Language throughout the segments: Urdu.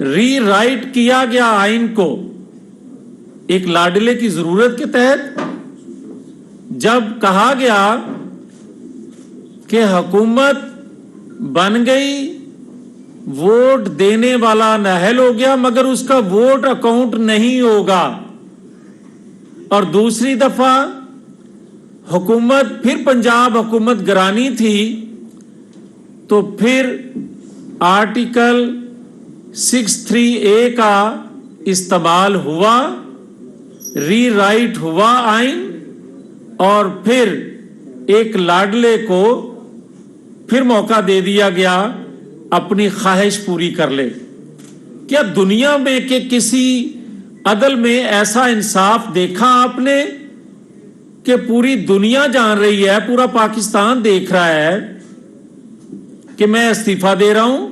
ری رائٹ کیا گیا آئین کو ایک لاڈلے کی ضرورت کے تحت، جب کہا گیا کہ حکومت بن گئی، ووٹ دینے والا نااہل ہو گیا مگر اس کا ووٹ اکاؤنٹ نہیں ہوگا، اور دوسری دفعہ حکومت پھر پنجاب حکومت گرانی تھی، تو پھر آرٹیکل 63A کا استعمال ہوا، ری رائٹ ہوا آئین، اور پھر ایک لاڈلے کو پھر موقع دے دیا گیا اپنی خواہش پوری کر لے۔ کیا دنیا میں کہ کسی عدل میں ایسا انصاف دیکھا آپ نے کہ پوری دنیا جان رہی ہے، پورا پاکستان دیکھ رہا ہے کہ میں استعفیٰ دے رہا ہوں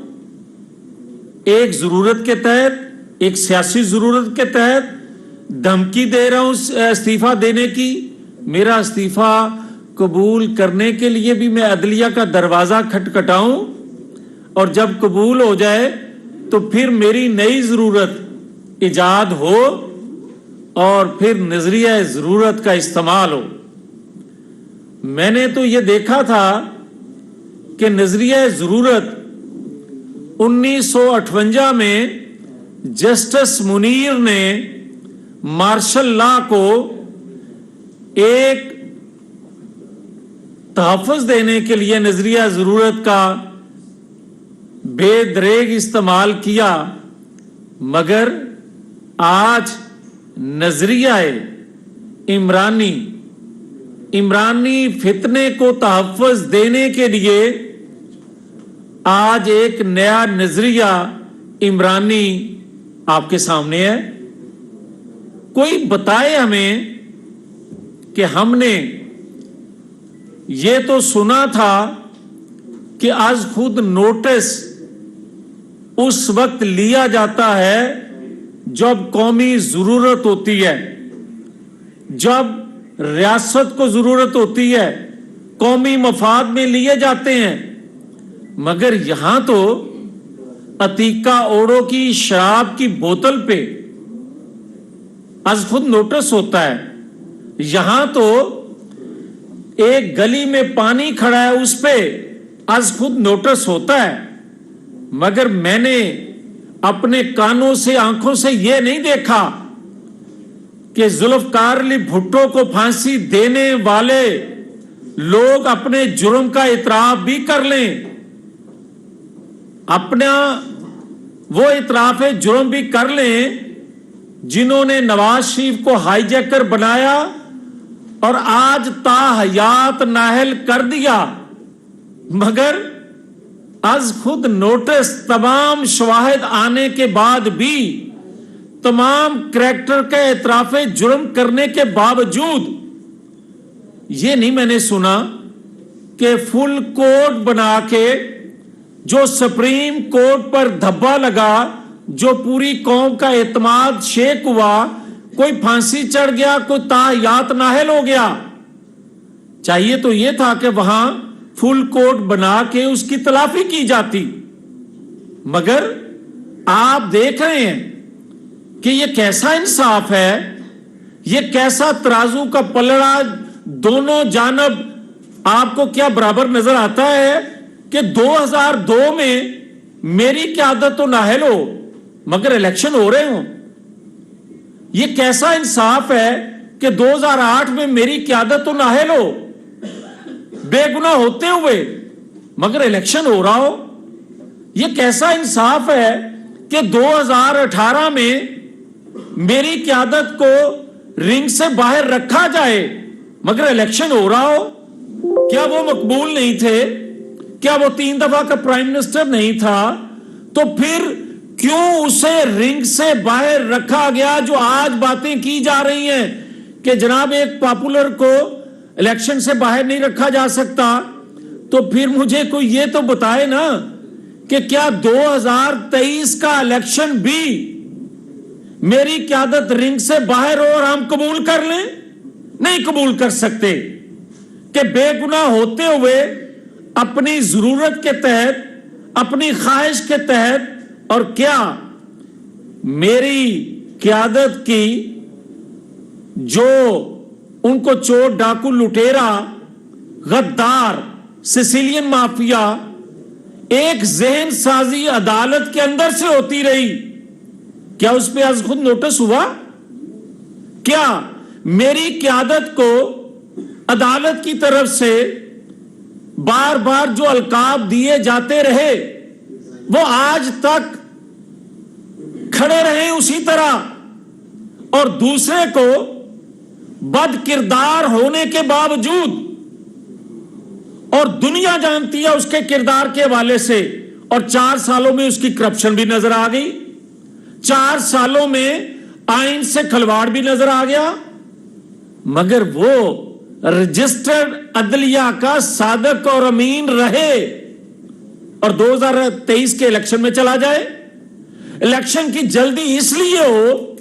ایک ضرورت کے تحت، ایک سیاسی ضرورت کے تحت دھمکی دے رہا ہوں استعفیٰ دینے کی، میرا استعفیٰ قبول کرنے کے لیے بھی میں عدلیہ کا دروازہ کھٹکھٹاؤں، اور جب قبول ہو جائے تو پھر میری نئی ضرورت ایجاد ہو اور پھر نظریہ ضرورت کا استعمال ہو۔ میں نے تو یہ دیکھا تھا کہ نظریہ ضرورت 1958 میں جسٹس منیر نے مارشل لا کو ایک تحفظ دینے کے لیے نظریہ ضرورت کا بے دریغ استعمال کیا، مگر آج نظریہ عمرانی فتنے کو تحفظ دینے کے لیے آج ایک نیا نظریہ عمرانی آپ کے سامنے ہے۔ کوئی بتائے ہمیں کہ ہم نے یہ تو سنا تھا کہ از خود نوٹس اس وقت لیا جاتا ہے جب قومی ضرورت ہوتی ہے، جب ریاست کو ضرورت ہوتی ہے، قومی مفاد میں لیے جاتے ہیں، مگر یہاں تو عتیقہ اوڑو کی شراب کی بوتل پہ از خود نوٹس ہوتا ہے۔ یہاں تو ایک گلی میں پانی کھڑا ہے، اس پہ از خود نوٹس ہوتا ہے، مگر میں نے اپنے کانوں سے آنکھوں سے یہ نہیں دیکھا کہ ذوالفقار علی بھٹو کو پھانسی دینے والے لوگ اپنے جرم کا اعتراف بھی کر لیں، اپنا وہ اعتراف جرم بھی کر لیں جنہوں نے نواز شریف کو ہائی جیکر بنایا اور آج تا حیات نااہل کر دیا، مگر از خود نوٹس تمام شواہد آنے کے بعد بھی، تمام کریکٹر کا اعتراف جرم کرنے کے باوجود یہ نہیں میں نے سنا کہ فل کوڈ بنا کے جو سپریم کورٹ پر دھبا لگا، جو پوری قوم کا اعتماد شیک ہوا، کوئی پھانسی چڑھ گیا، کوئی تاحیات نااہل ہو گیا۔ چاہیے تو یہ تھا کہ وہاں فل کوڈ بنا کے اس کی تلافی کی جاتی، مگر آپ دیکھ رہے ہیں کہ یہ کیسا انصاف ہے، یہ کیسا ترازو کا پلڑا دونوں جانب آپ کو کیا برابر نظر آتا ہے کہ 2002 میں میری قیادت تو نااہل ہو مگر الیکشن ہو رہے ہوں۔ یہ کیسا انصاف ہے کہ 2008 میں میری قیادت تو نااہل ہو، بے گناہ ہوتے ہوئے، مگر الیکشن ہو رہا ہو۔ یہ کیسا انصاف ہے کہ 2018 میں میری قیادت کو رنگ سے باہر رکھا جائے مگر الیکشن ہو رہا ہو۔ کیا وہ مقبول نہیں تھے؟ کیا وہ 3 دفعہ کا پرائم منسٹر نہیں تھا؟ تو پھر کیوں اسے رنگ سے باہر رکھا گیا؟ جو آج باتیں کی جا رہی ہیں کہ جناب ایک پاپولر کو الیکشن سے باہر نہیں رکھا جا سکتا، تو پھر مجھے کوئی یہ تو بتائے نا کہ کیا 2023 کا الیکشن بھی میری قیادت رنگ سے باہر ہو اور ہم قبول کر لیں؟ نہیں قبول کر سکتے کہ بے گناہ ہوتے ہوئے اپنی ضرورت کے تحت، اپنی خواہش کے تحت، اور کیا میری قیادت کی جو ان کو چور ڈاکو لٹیرا غدار سسیلین مافیا ایک ذہن سازی عدالت کے اندر سے ہوتی رہی، کیا اس پہ از خود نوٹس ہوا؟ کیا میری قیادت کو عدالت کی طرف سے بار بار جو القاب دیے جاتے رہے وہ آج تک کھڑے رہے اسی طرح، اور دوسرے کو بد کردار ہونے کے باوجود، اور دنیا جانتی ہے اس کے کردار کے حوالے سے، اور 4 سالوں میں اس کی کرپشن بھی نظر آ گئی، 4 سالوں میں آئین سے کھلواڑ بھی نظر آ گیا، مگر وہ رجسٹرڈ عدلیہ کا صادق اور امین رہے اور 2023 کے الیکشن میں چلا جائے۔ الیکشن کی جلدی اس لیے ہو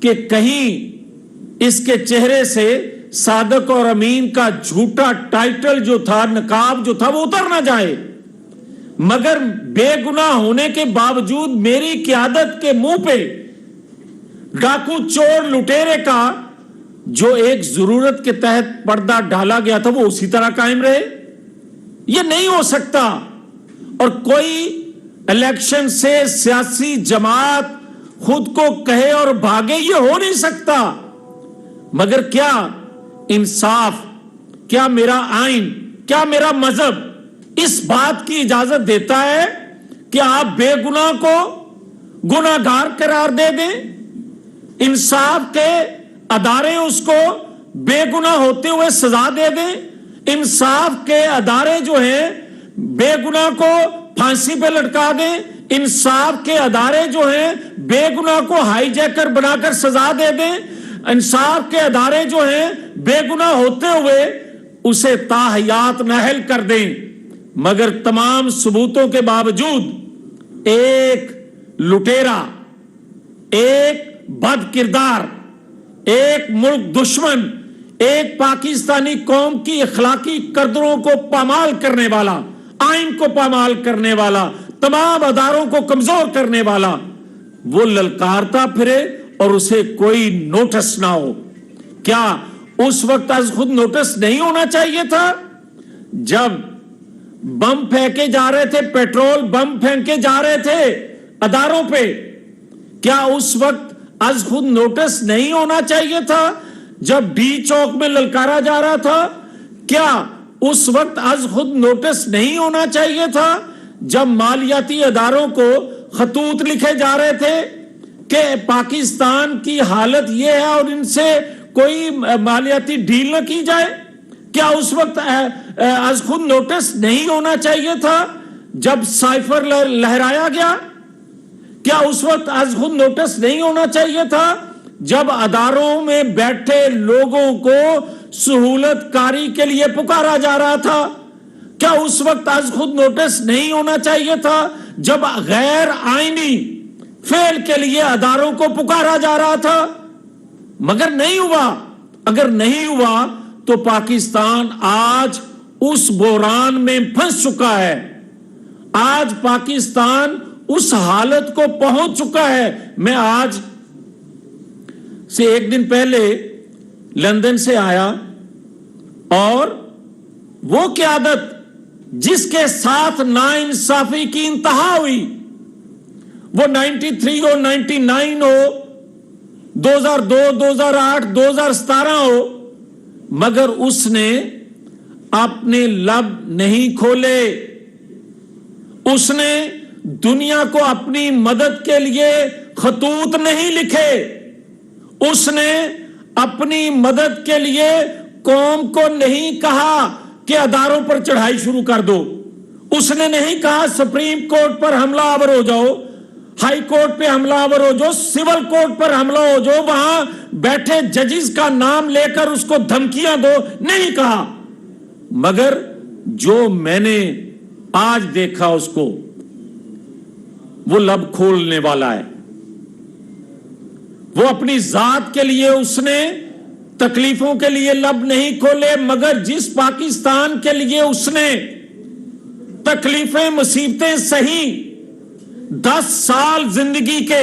کہ کہیں اس کے چہرے سے صادق اور امین کا جھوٹا ٹائٹل جو تھا، نقاب جو تھا، وہ اتر نہ جائے، مگر بے گناہ ہونے کے باوجود میری قیادت کے منہ پہ ڈاکو چور لٹیرے کا جو ایک ضرورت کے تحت پردہ ڈالا گیا تھا وہ اسی طرح قائم رہے۔ یہ نہیں ہو سکتا، اور کوئی الیکشن سے سیاسی جماعت خود کو کہے اور بھاگے، یہ ہو نہیں سکتا، مگر کیا انصاف، کیا میرا آئین، کیا میرا مذہب اس بات کی اجازت دیتا ہے کہ آپ بے گناہ کو گناہگار قرار دے دیں؟ انصاف کے ادارے اس کو بے گناہ ہوتے ہوئے سزا دے دیں؟ انصاف کے ادارے جو ہیں بے گناہ کو پھانسی پہ لٹکا دیں؟ انصاف کے ادارے جو ہیں بے گناہ کو ہائی جیکر بنا کر سزا دے دیں؟ انصاف کے ادارے جو ہیں بے گناہ ہوتے ہوئے اسے تاحیات نااہل کر دیں؟ مگر تمام ثبوتوں کے باوجود ایک لٹیرا، ایک بد کردار، ایک ملک دشمن، ایک پاکستانی قوم کی اخلاقی قدروں کو پامال کرنے والا، آئین کو پامال کرنے والا، تمام اداروں کو کمزور کرنے والا، وہ للکارتا پھرے اور اسے کوئی نوٹس نہ ہو؟ کیا اس وقت از خود نوٹس نہیں ہونا چاہیے تھا جب بم پھینکے جا رہے تھے، پیٹرول بم پھینکے جا رہے تھے اداروں پہ؟ کیا اس وقت از خود نوٹس نہیں ہونا چاہیے تھا جب ڈی چوک میں للکارا جا رہا تھا؟ کیا اس وقت از خود نوٹس نہیں ہونا چاہیے تھا جب مالیاتی اداروں کو خطوط لکھے جا رہے تھے کہ پاکستان کی حالت یہ ہے اور ان سے کوئی مالیاتی ڈیل نہ کی جائے؟ کیا اس وقت از خود نوٹس نہیں ہونا چاہیے تھا جب سائفر لہرایا گیا؟ کیا اس وقت از خود نوٹس نہیں ہونا چاہیے تھا جب اداروں میں بیٹھے لوگوں کو سہولت کاری کے لیے پکارا جا رہا تھا؟ کیا اس وقت از خود نوٹس نہیں ہونا چاہیے تھا جب غیر آئینی فعل کے لیے اداروں کو پکارا جا رہا تھا؟ مگر نہیں ہوا۔ اگر نہیں ہوا تو پاکستان آج اس بحران میں پھنس چکا ہے، آج پاکستان اس حالت کو پہنچ چکا ہے۔ میں آج سے 1 دن پہلے لندن سے آیا، اور وہ قیادت جس کے ساتھ ناانصافی کی انتہا ہوئی، وہ 93 ہو، 99 ہو، 2002، 2008، 2017 ہو، مگر اس نے اپنے لب نہیں کھولے، اس نے دنیا کو اپنی مدد کے لیے خطوط نہیں لکھے، اس نے اپنی مدد کے لیے قوم کو نہیں کہا کہ اداروں پر چڑھائی شروع کر دو، اس نے نہیں کہا سپریم کورٹ پر حملہ آور ہو جاؤ، ہائی کورٹ پہ حملہ آور ہو جاؤ، سول کورٹ پر حملہ ہو جاؤ، وہاں بیٹھے ججز کا نام لے کر اس کو دھمکیاں دو، نہیں کہا۔ مگر جو میں نے آج دیکھا اس کو، وہ لب کھولنے والا ہے۔ وہ اپنی ذات کے لیے اس نے تکلیفوں کے لیے لب نہیں کھولے، مگر جس پاکستان کے لیے اس نے تکلیفیں مصیبتیں سہی، 10 سال زندگی کے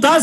10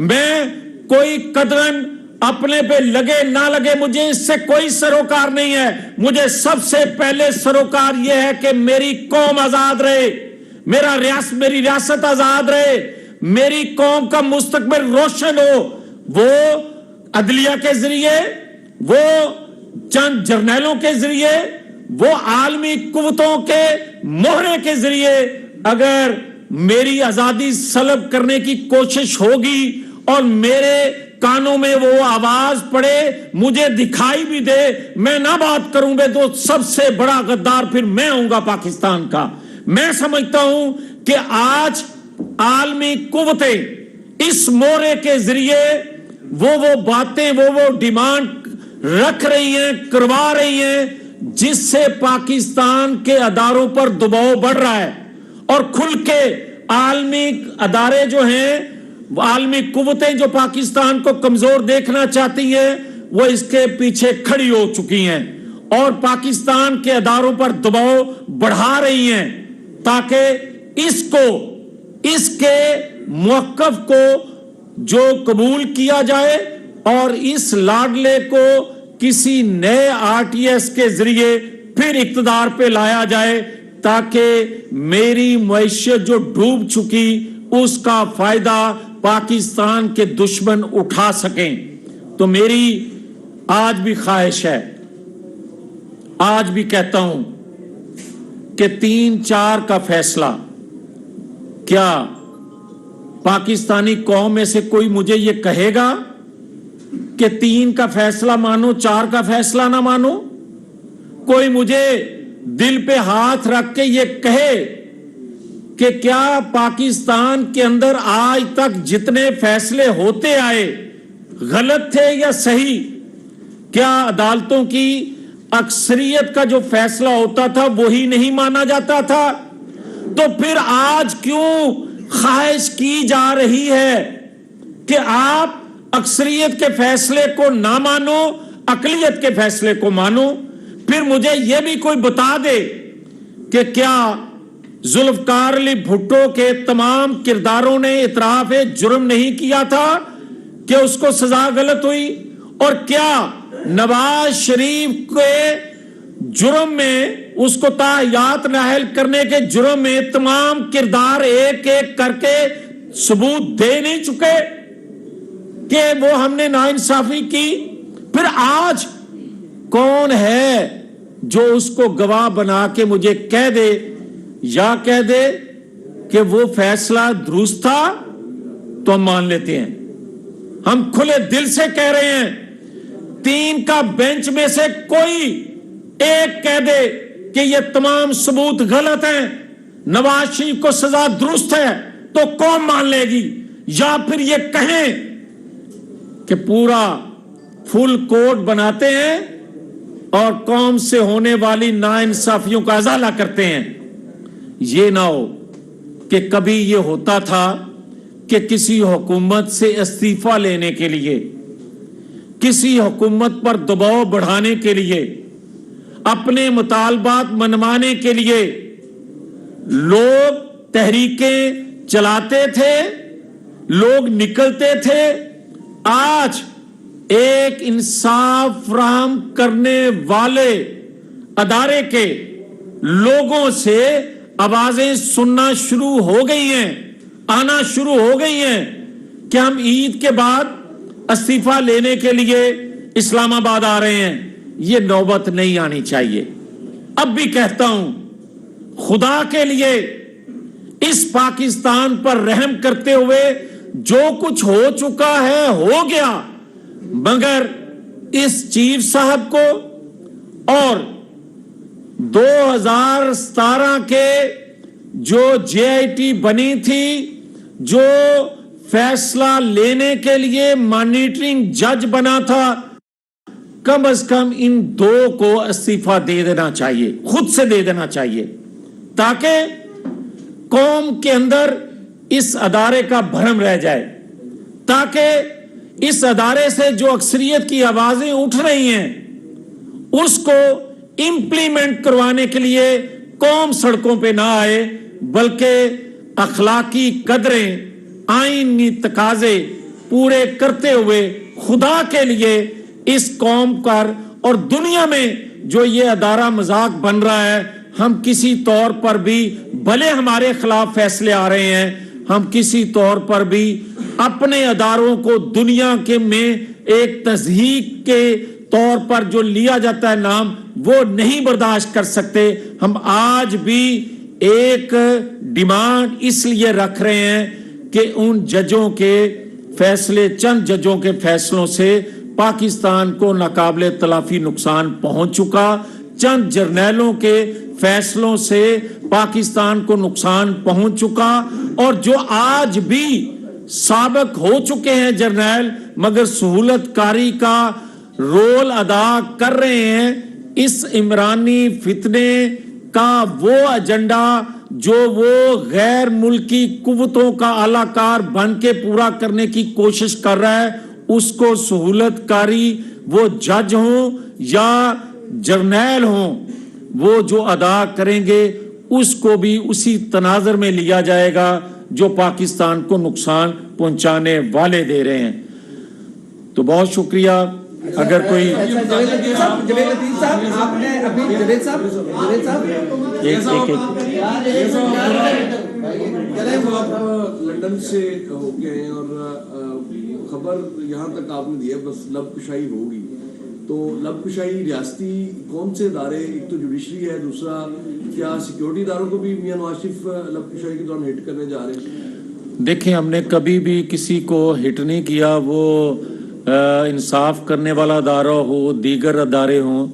میں کوئی قدغن اپنے پہ لگے نہ لگے مجھے اس سے کوئی سروکار نہیں ہے. مجھے سب سے پہلے سروکار یہ ہے کہ میری قوم آزاد رہے، میری ریاست آزاد رہے، میری قوم کا مستقبل روشن ہو. وہ عدلیہ کے ذریعے، وہ چند جرنیلوں کے ذریعے، وہ عالمی قوتوں کے مہرے کے ذریعے اگر میری آزادی سلب کرنے کی کوشش ہوگی اور میرے کانوں میں وہ آواز پڑے، مجھے دکھائی بھی دے، میں نہ بات کروں گے تو سب سے بڑا غدار پھر میں ہوں گا پاکستان کا. میں سمجھتا ہوں کہ آج عالمی قوتیں اس مورے کے ذریعے وہ باتیں، وہ ڈیمانڈ رکھ رہی ہیں، کروا رہی ہیں، جس سے پاکستان کے اداروں پر دباؤ بڑھ رہا ہے. اور کھل کے عالمی ادارے جو ہیں، عالمی قوتیں جو پاکستان کو کمزور دیکھنا چاہتی ہیں، وہ اس کے پیچھے کھڑی ہو چکی ہیں اور پاکستان کے اداروں پر دباؤ بڑھا رہی ہیں تاکہ اس کے موقف کو جو قبول کیا جائے اور اس لاڈلے کو کسی نئے RTS کے ذریعے پھر اقتدار پہ لایا جائے تاکہ میری معیشت جو ڈوب چکی اس کا فائدہ پاکستان کے دشمن اٹھا سکیں. تو میری آج بھی خواہش ہے، آج بھی کہتا ہوں کہ 3-4 کا فیصلہ، کیا پاکستانی قوم میں سے کوئی مجھے یہ کہے گا کہ 3 کا فیصلہ مانو 4 کا فیصلہ نہ مانو؟ کوئی مجھے دل پہ ہاتھ رکھ کے یہ کہے کہ کیا پاکستان کے اندر آج تک جتنے فیصلے ہوتے آئے غلط تھے یا صحیح؟ کیا عدالتوں کی اکثریت کا جو فیصلہ ہوتا تھا وہی نہیں مانا جاتا تھا؟ تو پھر آج کیوں خواہش کی جا رہی ہے کہ آپ اکثریت کے فیصلے کو نہ مانو، اقلیت کے فیصلے کو مانو؟ پھر مجھے یہ بھی کوئی بتا دے کہ کیا ذوالفقار علی بھٹو کے تمام کرداروں نے اعتراف جرم نہیں کیا تھا کہ اس کو سزا غلط ہوئی؟ اور کیا نواز شریف کے جرم میں، اس کو تاحیات نااہل کرنے کے جرم میں تمام کردار ایک ایک کر کے ثبوت دے نہیں چکے کہ وہ ہم نے ناانصافی کی؟ پھر آج کون ہے جو اس کو گواہ بنا کے مجھے کہہ دے یا کہہ دے کہ وہ فیصلہ درست تھا؟ تو ہم مان لیتے ہیں، ہم کھلے دل سے کہہ رہے ہیں 3 کا بینچ میں سے کوئی ایک کہہ دے کہ یہ تمام ثبوت غلط ہیں، نواز شریف کو سزا درست ہے، تو قوم مان لے گی. یا پھر یہ کہیں کہ پورا فل کوڈ بناتے ہیں اور قوم سے ہونے والی ناانصافیوں کا ازالہ کرتے ہیں. یہ نہ ہو کہ کبھی یہ ہوتا تھا کہ کسی حکومت سے استعفی لینے کے لیے، کسی حکومت پر دباؤ بڑھانے کے لیے، اپنے مطالبات منوانے کے لیے لوگ تحریکیں چلاتے تھے، لوگ نکلتے تھے. آج ایک انصاف فراہم کرنے والے ادارے کے لوگوں سے آوازیں سننا شروع ہو گئی ہیں، آنا شروع ہو گئی ہیں کہ ہم عید کے بعد استعفی لینے کے لیے اسلام آباد آ رہے ہیں. یہ نوبت نہیں آنی چاہیے. اب بھی کہتا ہوں، خدا کے لیے اس پاکستان پر رحم کرتے ہوئے، جو کچھ ہو چکا ہے ہو گیا، مگر اس چیف صاحب کو اور 2017 کے جو JIT بنی تھی، جو فیصلہ لینے کے لیے مانیٹرنگ جج بنا تھا، کم از کم ان 2 کو استعفی دے دینا چاہیے، خود سے دے دینا چاہیے، تاکہ قوم کے اندر اس ادارے کا بھرم رہ جائے، تاکہ اس ادارے سے جو اکثریت کی آوازیں اٹھ رہی ہیں اس کو امپلیمنٹ کروانے کے لیے قوم سڑکوں پہ نہ آئے بلکہ اخلاقی قدریں آئینی تقاضے پورے کرتے ہوئے خدا کے لیے اس قوم پر اور دنیا میں جو یہ ادارہ مذاق بن رہا ہے، ہم کسی طور پر بھی بھلے ہمارے خلاف فیصلے آ رہے ہیں، ہم کسی طور پر بھی اپنے اداروں کو دنیا کے میں ایک تضحیک کے طور پر جو لیا جاتا ہے نام، وہ نہیں برداشت کر سکتے۔ ہم آج بھی ایک ڈیمانڈ اس لیے رکھ رہے ہیں کہ ان ججوں کے فیصلے، چند ججوں کے فیصلوں سے پاکستان کو ناقابل تلافی نقصان پہنچ چکا، چند جرنیلوں کے فیصلوں سے پاکستان کو نقصان پہنچ چکا، اور جو آج بھی سابق ہو چکے ہیں جرنیل مگر سہولت کاری کا رول ادا کر رہے ہیں، اس عمرانی فتنے کا وہ ایجنڈا جو وہ غیر ملکی قوتوں کا اعلی کار بن کے پورا کرنے کی کوشش کر رہا ہے، اس کو سہولت کاری وہ جج ہوں یا جرنیل ہوں وہ جو ادا کریں گے، اس کو بھی اسی تناظر میں لیا جائے گا جو پاکستان کو نقصان پہنچانے والے دے رہے ہیں۔ تو بہت شکریہ۔ اگر کوئی لندن سے ہو کے ہیں اور خبر یہاں تک آپ نے دی ہے بس لب کشائی ہوگی، تو لب کشائی ریاستی کون سے ادارے، ایک تو جوڈیشری ہے، دوسرا کیا سیکیورٹی اداروں کو بھی میاں نواز شریف لب کشائی کے دوران ہٹ کرنے جا رہے ہیں؟ دیکھیں، ہم نے کبھی بھی کسی کو ہٹ نہیں کیا، وہ انصاف کرنے والا ادارہ ہو، دیگر ادارے ہوں۔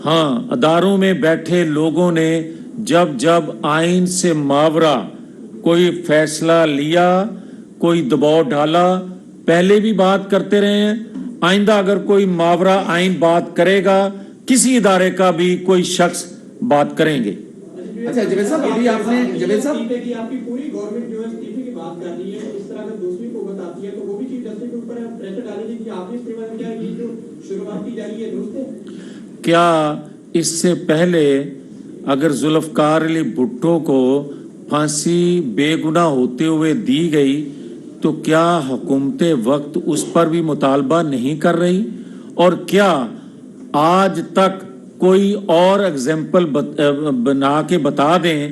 ہاں، اداروں میں بیٹھے لوگوں نے جب جب آئین سے ماورا کوئی فیصلہ لیا، کوئی دباؤ ڈالا، پہلے بھی بات کرتے رہے ہیں، آئندہ اگر کوئی ماورا آئین بات کرے گا، کسی ادارے کا بھی کوئی شخص بات کریں گے۔ اچھا جاوید صاحب، ابھی آپ نے جاوید صاحب آپ کی پوری گورنمنٹ جو ہے استعفے کی بات کر رہی ہے، اس طرح اگر دوسری قوت آتی ہے تو وہ بھی چیف جسٹس کے اوپر پریشر ڈالیں گے کہ آپ نے استعفا کیا، یہ جو شروعات کی جا رہی ہے درست ہے؟ کیا اس سے پہلے اگر ذوالفقار علی بھٹو کو پھانسی بے گناہ ہوتے ہوئے دی گئی تو کیا حکومت وقت اس پر بھی مطالبہ نہیں کر رہی؟ اور کیا آج تک کوئی اور ایگزامپل بنا کے بتا دیں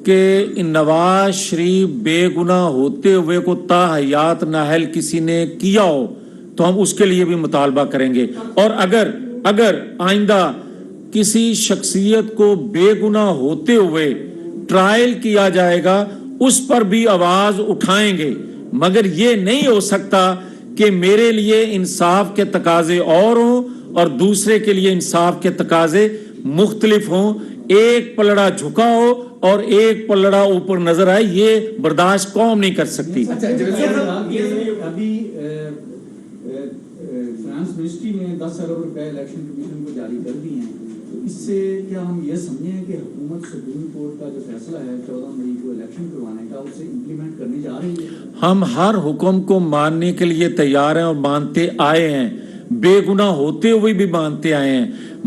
کہ نواز شریف بے گناہ ہوتے ہوئے کو تا حیات نااہل کسی نے کیا ہو تو ہم اس کے لیے بھی مطالبہ کریں گے۔ اور اگر آئندہ کسی شخصیت کو بے گناہ ہوتے ہوئے ٹرائل کیا جائے گا اس پر بھی آواز اٹھائیں گے، مگر یہ نہیں ہو سکتا کہ میرے لیے انصاف کے تقاضے اور ہوں اور دوسرے کے لیے انصاف کے تقاضے مختلف ہوں، ایک پلڑا جھکا ہو اور ایک پلڑا اوپر نظر آئے، یہ برداشت قوم نہیں کر سکتی۔ ابھی فائنانس منسٹری نے 10 ارب روپے الیکشن کمیشن کو جاری کر دی ہیں، تو اس سے کیا ہم یہ سمجھیں کہ حکومت سپریم کورٹ کا جو فیصلہ ہے 14 مئی کو الیکشن کروانے کا اسے امپلیمنٹ کرنے جا رہی ہے؟ ہم ہر حکم کو ماننے کے لیے تیار ہیں اور مانتے آئے ہیں، بے گناہ ہوتے ہوئے بھی مانتے آئے ہیں،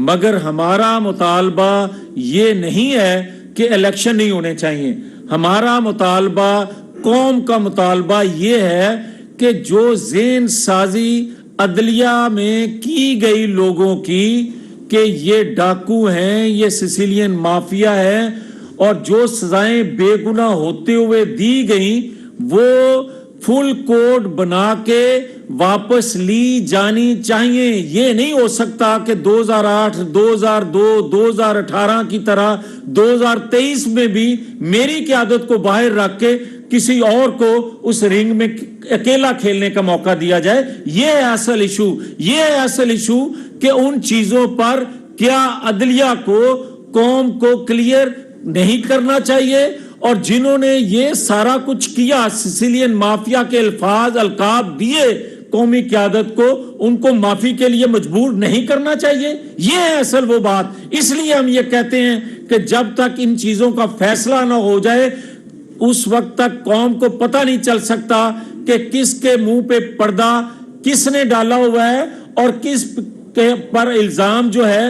مگر ہمارا مطالبہ یہ نہیں ہے کہ الیکشن نہیں ہونے چاہیے۔ ہمارا مطالبہ، قوم کا مطالبہ یہ ہے کہ جو ذہن سازی عدلیہ میں کی گئی لوگوں کی کہ یہ ڈاکو ہیں، یہ سسیلین مافیا ہے، اور جو سزائیں بے گناہ ہوتے ہوئے دی گئیں وہ فل کوڈ بنا کے واپس لی جانی چاہیے۔ یہ نہیں ہو سکتا کہ 2008 2002 2018 کی طرح 2023 میں بھی میری قیادت کو باہر رکھ کے کسی اور کو اس رنگ میں اکیلا کھیلنے کا موقع دیا جائے۔ یہ ہے اصل ایشو، یہ ہے اصل ایشو کہ ان چیزوں پر کیا عدلیہ کو، قوم کو کلیئر نہیں کرنا چاہیے، اور جنہوں نے یہ سارا کچھ کیا، سسیلین مافیا کے الفاظ القاب دیے قومی قیادت کو، ان کو معافی کے لیے مجبور نہیں کرنا چاہیے۔ یہ ہے اصل وہ بات۔ اس لیے ہم یہ کہتے ہیں کہ جب تک ان چیزوں کا فیصلہ نہ ہو جائے اس وقت تک قوم کو پتہ نہیں چل سکتا کہ کس کے منہ پہ پردہ کس نے ڈالا ہوا ہے اور کس پر الزام جو ہے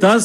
10